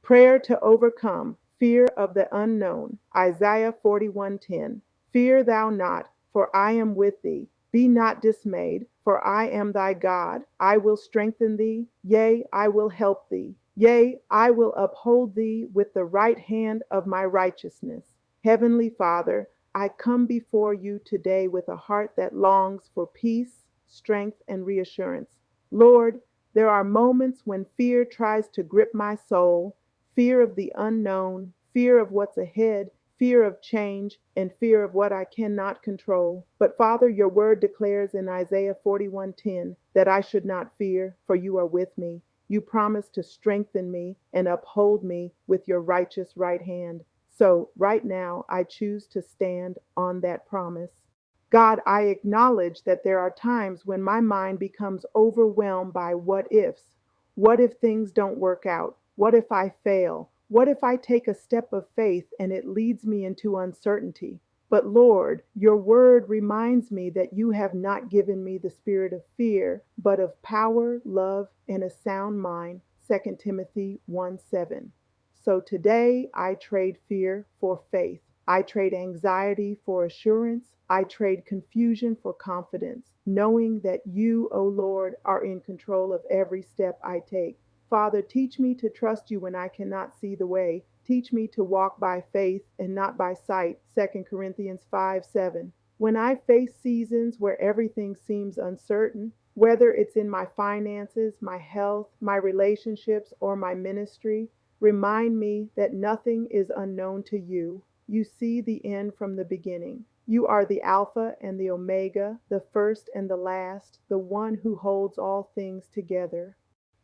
Prayer to overcome fear of the unknown. Isaiah 41:10. Fear thou not, for I am with thee. Be not dismayed, for I am thy God. I will strengthen thee, yea, I will help thee. Yea, I will uphold thee with the right hand of my righteousness. Heavenly Father, I come before you today with a heart that longs for peace, strength, and reassurance. Lord, there are moments when fear tries to grip my soul, fear of the unknown, fear of what's ahead, fear of change, and fear of what I cannot control. But Father, your word declares in Isaiah 41:10 that I should not fear, for you are with me. You promise to strengthen me and uphold me with your righteous right hand. So right now, I choose to stand on that promise. God, I acknowledge that there are times when my mind becomes overwhelmed by what ifs. What if things don't work out? What if I fail? What if I take a step of faith and it leads me into uncertainty? But Lord, your word reminds me that you have not given me the spirit of fear, but of power, love, and a sound mind. 2 Timothy 1:7. So today I trade fear for faith. I trade anxiety for assurance. I trade confusion for confidence, knowing that you, O Lord, are in control of every step I take. Father, teach me to trust you when I cannot see the way. Teach me to walk by faith and not by sight. 2 Corinthians 5:7. When I face seasons where everything seems uncertain, whether it's in my finances, my health, my relationships, or my ministry, remind me that nothing is unknown to you. You see the end from the beginning. You are the Alpha and the Omega, the first and the last, the one who holds all things together.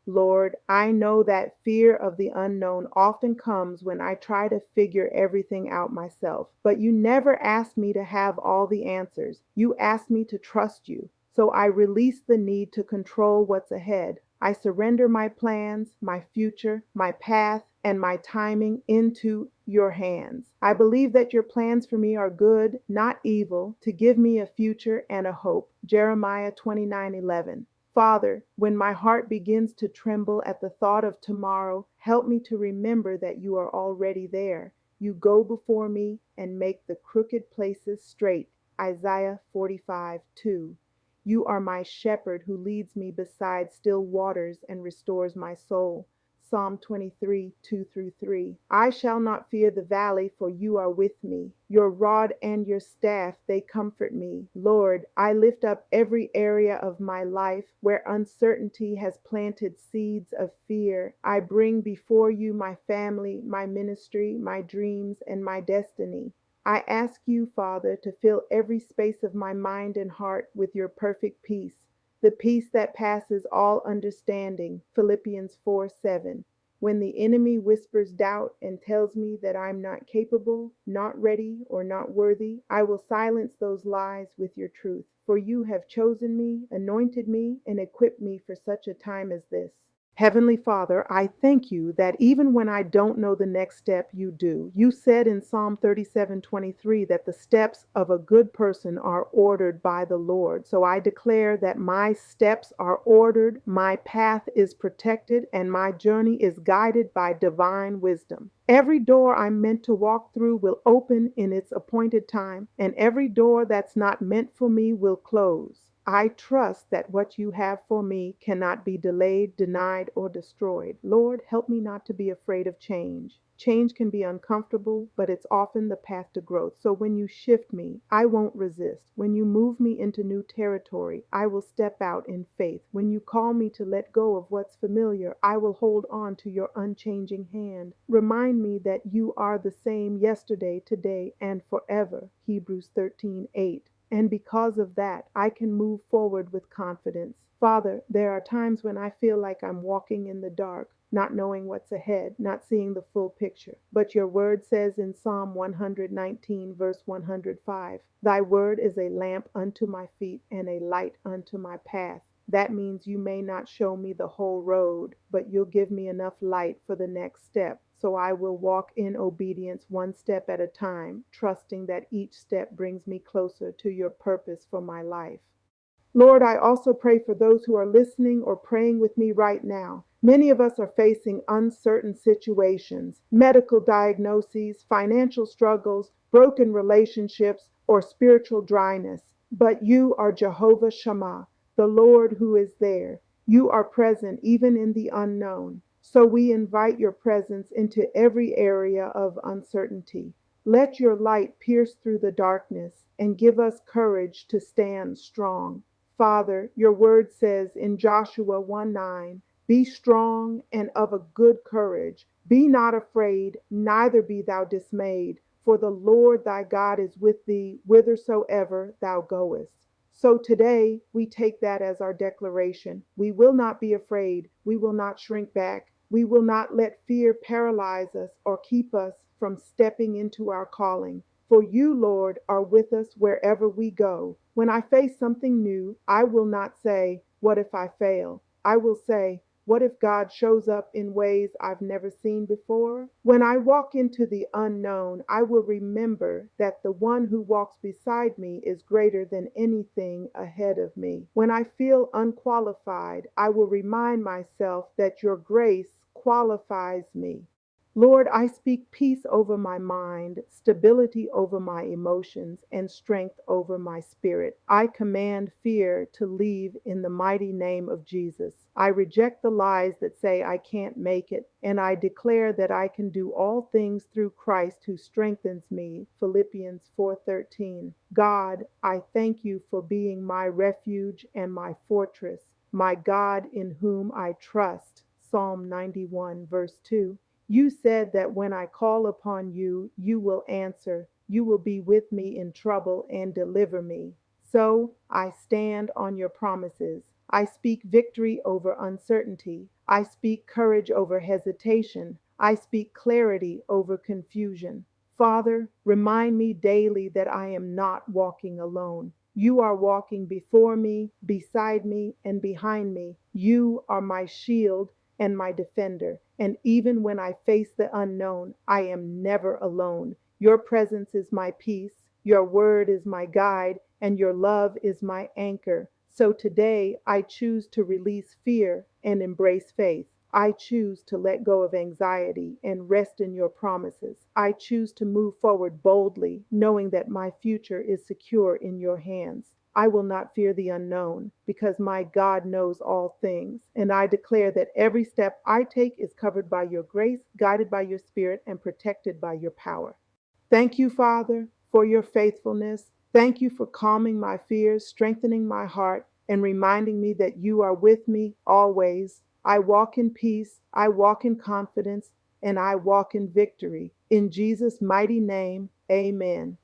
Lord, I know that fear of the unknown often comes when I try to figure everything out myself. But you never asked me to have all the answers. You asked me to trust you. So I release the need to control what's ahead. I surrender my plans, my future, my path, and my timing into your hands. I believe that your plans for me are good, not evil, to give me a future and a hope. Jeremiah 29:11. Father, when my heart begins to tremble at the thought of tomorrow, help me to remember that you are already there. You go before me and make the crooked places straight. Isaiah 45:2. You are my shepherd who leads me beside still waters and restores my soul. Psalm 23:2-3. I shall not fear the valley, for you are with me. Your rod and your staff, they comfort me. Lord, I lift up every area of my life where uncertainty has planted seeds of fear. I bring before you my family, my ministry, my dreams, and my destiny. I ask you, Father, to fill every space of my mind and heart with your perfect peace, the peace that passes all understanding. Philippians 4:7. When the enemy whispers doubt and tells me that I'm not capable, not ready, or not worthy, I will silence those lies with your truth. For you have chosen me, anointed me, and equipped me for such a time as this. Heavenly Father, I thank you that even when I don't know the next step, you do. You said in Psalm 37:23 that the steps of a good person are ordered by the Lord. So I declare that my steps are ordered, my path is protected, and my journey is guided by divine wisdom. Every door I'm meant to walk through will open in its appointed time, and every door that's not meant for me will close. I trust that what you have for me cannot be delayed, denied, or destroyed. Lord, help me not to be afraid of change. Change can be uncomfortable, but it's often the path to growth. So when you shift me, I won't resist. When you move me into new territory, I will step out in faith. When you call me to let go of what's familiar, I will hold on to your unchanging hand. Remind me that you are the same yesterday, today, and forever. Hebrews 13:8. And because of that, I can move forward with confidence. Father, there are times when I feel like I'm walking in the dark, not knowing what's ahead, not seeing the full picture. But your word says in Psalm 119, verse 105, thy word is a lamp unto my feet and a light unto my path. That means you may not show me the whole road, but you'll give me enough light for the next step. So I will walk in obedience one step at a time, trusting that each step brings me closer to your purpose for my life. Lord, I also pray for those who are listening or praying with me right now. Many of us are facing uncertain situations, medical diagnoses, financial struggles, broken relationships, or spiritual dryness. But you are Jehovah Shammah, the Lord who is there. You are present even in the unknown. So we invite your presence into every area of uncertainty. Let your light pierce through the darkness and give us courage to stand strong. Father, your word says in Joshua 1:9, be strong and of a good courage. Be not afraid, neither be thou dismayed, for the Lord thy God is with thee whithersoever thou goest. So today we take that as our declaration. We will not be afraid. We will not shrink back. We will not let fear paralyze us or keep us from stepping into our calling. For you, Lord, are with us wherever we go. When I face something new, I will not say, what if I fail? I will say, what if God shows up in ways I've never seen before? When I walk into the unknown, I will remember that the one who walks beside me is greater than anything ahead of me. When I feel unqualified, I will remind myself that your grace qualifies me. Lord, I speak peace over my mind, stability over my emotions, and strength over my spirit. I command fear to leave in the mighty name of Jesus. I reject the lies that say I can't make it, and I declare that I can do all things through Christ who strengthens me. Philippians 4:13. God, I thank you for being my refuge and my fortress, my God in whom I trust. Psalm 91, verse 2. You said that when I call upon you, you will answer. You will be with me in trouble and deliver me. So I stand on your promises. I speak victory over uncertainty. I speak courage over hesitation. I speak clarity over confusion. Father, remind me daily that I am not walking alone. You are walking before me, beside me, and behind me. You are my shield and my defender. And even when I face the unknown, I am never alone. Your presence is my peace, your word is my guide, and your love is my anchor. So today I choose to release fear and embrace faith. I choose to let go of anxiety and rest in your promises. I choose to move forward boldly, knowing that my future is secure in your hands. I will not fear the unknown because my God knows all things. And I declare that every step I take is covered by your grace, guided by your spirit, and protected by your power. Thank you, Father, for your faithfulness. Thank you for calming my fears, strengthening my heart, and reminding me that you are with me always. I walk in peace, I walk in confidence, and I walk in victory. In Jesus' mighty name, amen.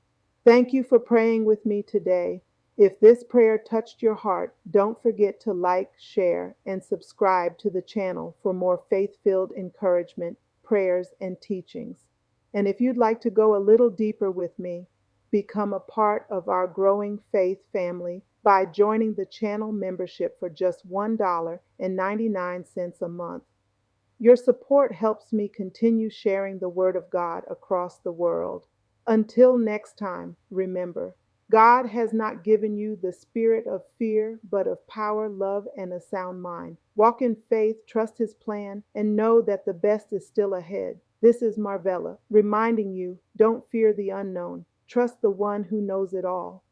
Thank you for praying with me today. If this prayer touched your heart, don't forget to like, share, and subscribe to the channel for more faith-filled encouragement, prayers, and teachings. And if you'd like to go a little deeper with me, become a part of our growing faith family by joining the channel membership for just $1.99 a month. Your support helps me continue sharing the Word of God across the world. Until next time, remember, God has not given you the spirit of fear, but of power, love, and a sound mind. Walk in faith, trust His plan, and know that the best is still ahead. This is Marvella, reminding you, don't fear the unknown. Trust the one who knows it all.